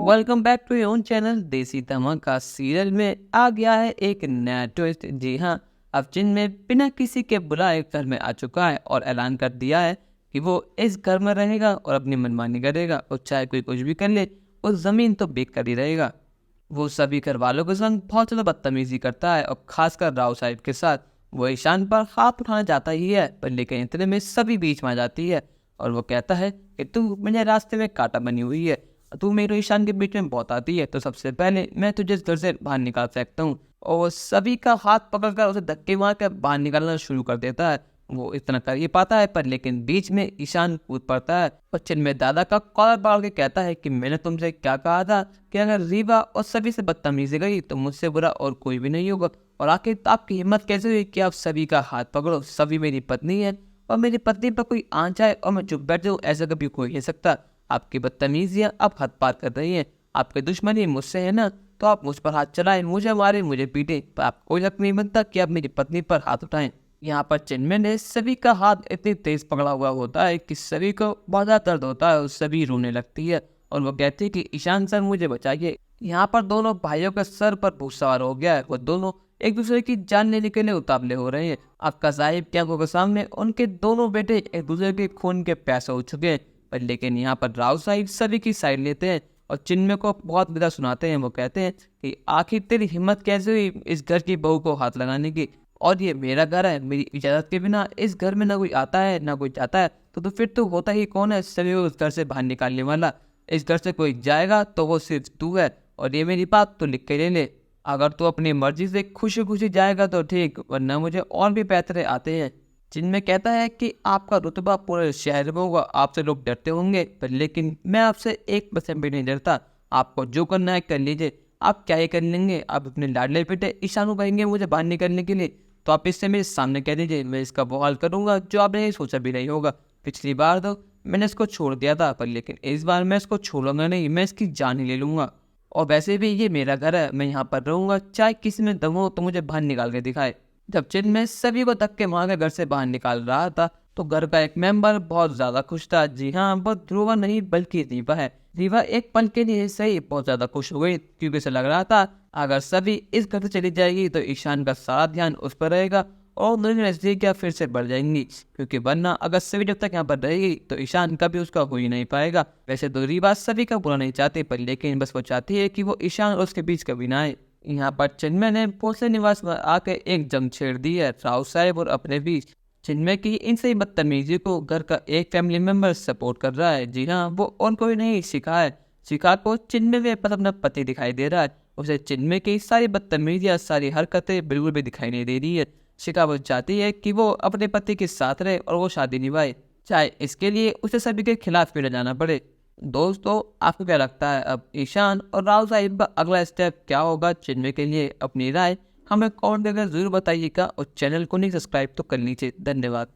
Welcome back to your own channel Desi Dhamaka. Serial में आ गया है एक नया ट्विस्ट। जी हाँ, अब जिन में बिना किसी के बुलाए घर में आ चुका है और ऐलान कर दिया है कि वो इस घर में रहेगा और अपनी मनमानी करेगा और चाहे कोई कुछ भी कर ले उस जमीन तो बेच कर ही रहेगा। वो सभी घर वालों के संग बहुत ज़्यादा बदतमीजी करता है और खासकर राव साहिब के साथ। वो ईशान पर हाथ उठाना चाहता ही है, पर लेकिन इतने में सभी बीच में आ जाती है और वो कहता है कि तू मेरे रास्ते में कांटा बनी हुई है, तू मेरे ईशान के बीच में बहुत आती है, तो सबसे पहले मैं तुझे इस घर से बाहर निकाल सकता हूँ। और वो सभी का हाथ पकड़कर उसे धक्के मार कर बाहर निकालना शुरू कर देता है। वो इतना कर ही पाता है, पर लेकिन बीच में ईशान कूद पड़ता है और चिन्मय दादा का कॉलर पकड़ के कहता है कि मैंने तुमसे क्या कहा था कि अगर रीवा और सभी से बदतमीजी गई तो मुझसे बुरा और कोई भी नहीं होगा। और आखिर आपकी हिम्मत कैसे हुई कि आप सभी का हाथ पकड़ो? सभी मेरी पत्नी है और मेरी पत्नी पर कोई आँच आए और मैं चुप बैठ जाऊँ, ऐसा कभी कोई नहीं सकता। आपकी बदतमीजियाँ अब हद पार कर रही हैं। आपकी दुश्मनी मुझसे है ना, तो आप मुझ पर हाथ चलाएं, मुझे मारे, मुझे पीटें, पर आपको कोई हक नहीं बनता कि आप मेरी पत्नी पर हाथ उठाएं। यहाँ पर चिन्मय ने सभी का हाथ इतनी तेज पकड़ा हुआ होता है कि सभी को बहुत ज़्यादा दर्द होता है और सभी रोने लगती है और वो कहती है कि ईशान सर मुझे बचाइए। यहाँ पर दोनों भाइयों का सर पर भूत सवार हो गया है। वो दोनों एक दूसरे की जान लेने के लिए उतावले हो रहे हैं। आपका साहिब की आंखों के सामने उनके दोनों बेटे एक दूसरे के खून के प्यासे हो चुके हैं। पर लेकिन यहाँ पर राव साहिब सभी की साइड लेते हैं और चिन्मय को बहुत विदा सुनाते हैं। वो कहते हैं कि आखिर तेरी हिम्मत कैसे हुई इस घर की बहू को हाथ लगाने की? और ये मेरा घर है, मेरी इजाज़त के बिना इस घर में ना कोई आता है ना कोई जाता है, तो फिर तो होता ही कौन है सभी को उस घर से बाहर निकालने वाला? इस घर से कोई जाएगा तो वो सिर्फ तू है, और ये मेरी बात तो लिख के ले ले। अगर तू अपनी मर्जी से खुशी खुशी जाएगा तो ठीक, वरना मुझे और भी पैतरे आते हैं। जिनमें कहता है कि आपका रुतबा पूरे शहर में होगा, आपसे लोग डरते होंगे, पर लेकिन मैं आपसे 1% भी नहीं डरता। आपको जो करना है कर लीजिए। आप क्या ही कर लेंगे? आप अपने लाडले बेटे ईशान को कहेंगे मुझे बाहर निकलने के लिए, तो आप इससे मेरे सामने कह दीजिए, मैं इसका वो हाल करूँगा जो आपने सोचा भी नहीं होगा। पिछली बार तो मैंने इसको छोड़ दिया था, पर लेकिन इस बार मैं इसको छोड़ूंगा नहीं, मैं इसकी जान ही ले लूँगा। और वैसे भी ये मेरा घर है, मैं यहाँ पर रहूँगा, चाहे किसी में दम हो तो मुझे बाहर निकाल के दिखाए। जब चिन्मय सभी को धक्के मार के घर से बाहर निकाल रहा था तो घर का एक मेंबर बहुत ज्यादा खुश था। जी हाँ, वो ध्रुवा नहीं बल्कि रीवा है। रीवा एक पल के लिए सही बहुत ज्यादा खुश हो गई, क्योंकि उसे लग रहा था अगर सभी इस घर से चली जाएगी तो ईशान का सारा ध्यान उस पर रहेगा और दोनों नजदीकियां फिर से बढ़ जाएंगी, क्योंकि वरना अगर सभी जब तक यहाँ पर रहेगी तो ईशान कभी उसका हो ही नहीं पाएगा। वैसे तो रीवा सभी का बुरा नहीं चाहती, पर लेकिन बस वो चाहती है कि वो ईशान और उसके बीच कभी ना आए। यहाँ पर चिन्मय ने भोसले निवास में आकर एक जंग छेड़ दी है राव साहब और अपने बीच। चिन्मय की इन सही बदतमीजी को घर का एक फैमिली मेंबर सपोर्ट कर रहा है। जी हाँ, वो और कोई नहीं, शिखा है। शिखा को चिन्मय में पर अपना पति दिखाई दे रहा है। उसे चिन्मय की सारी बदतमीजियाँ, सारी हरकतें बिल्कुल भी दिखाई नहीं दे रही है। शिखा वो चाहती है कि वो अपने पति के साथ रहे और वो शादी निभाए, चाहे इसके लिए उसे सभी के खिलाफ भी न जाना पड़े। दोस्तों, आपको क्या लगता है अब ईशान और राव साहिब का अगला स्टेप क्या होगा चिन्मय के लिए? अपनी राय हमें कमेंट करके जरूर बताइएगा और चैनल को नहीं सब्सक्राइब तो कर लीजिए। धन्यवाद।